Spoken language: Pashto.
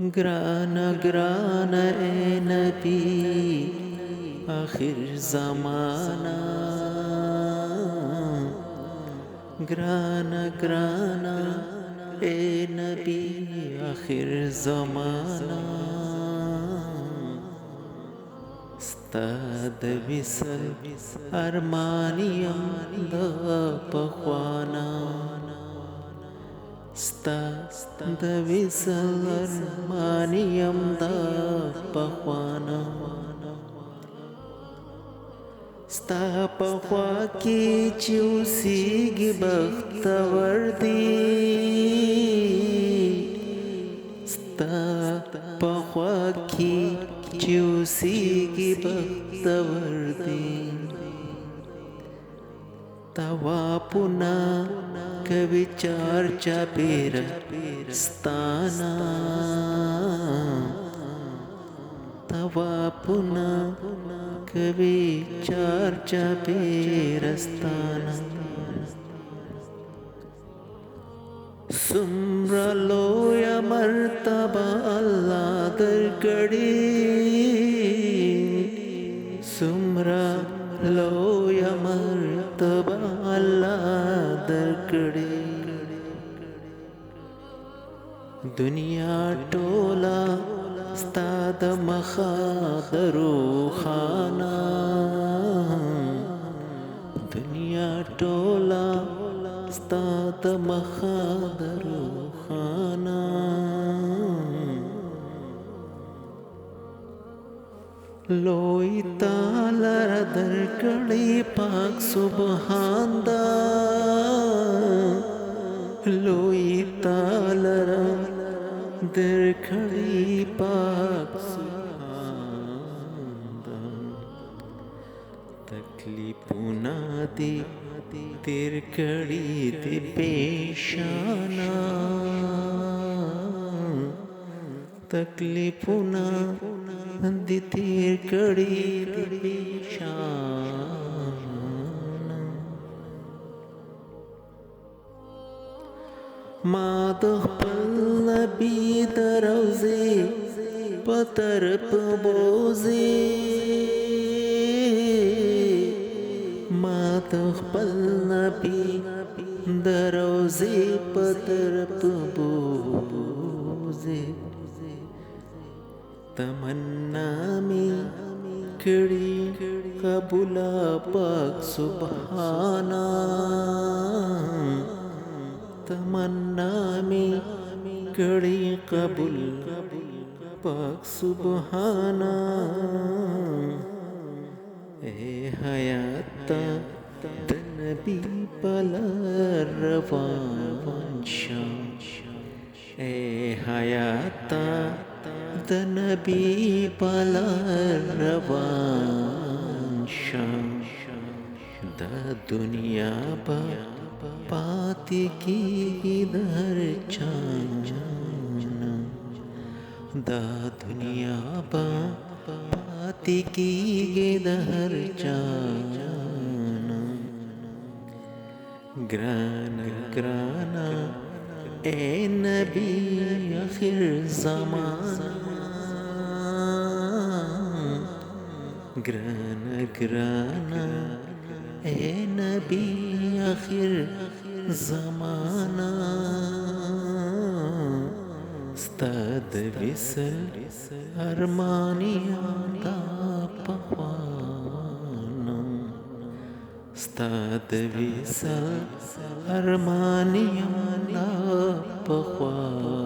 ग्राना ग्राना ए नबी आखिर ज़माना, ग्राना ग्राना ए नबी आखिर ज़माना। ستاد وصل ارمانیم د پخوانا، ستاد وصل ارمانیم د پخوانا. ستا پخوا کی چې اوسېږي بختور دی، ستا پخوا کی چې اوسېږي بختور دی. طوافونه کوي چار چاپېره ستانا، طوافونه کوي چار چاپېره ستانا. څومره لویه مرتبه الله درکړې، څومره لویه مرتبه الله درکړې. دنیا ټوله ستا د مخه د روښانه، دنیا ټوله ستا د مخه د روښانه. لوی تالر درکړی پاک سبحان دا، لوی تالر درکړی پاک سبحان دا. تکلیفونه دې تیر کړي دې پیشانا، تکلیفونه دې تیر کړي دې پیشانا. ما د خپل نبی د روضې په طرف بوځې، ما د خپل نبی د روضې په طرف بوځې. تمنا می کړي قبول پاک سبحانا، تمنا می کړي قبول پاک سبحانا. اے حیات د نبی پلار روان شه، اے حیات د نبی پلار روان شه. دا دنیا با پاتې کېږي د هر چا، دا دنیا با پاتې کېږي د هر چا. گرانا گرانا اے نبی آخر زمانہ، گرانا گرانا اے نبی آخر زمانہ. ستا د وصل ارمانیم دا پخوانا، ستا د وصل ارمانیم دا پخوانا.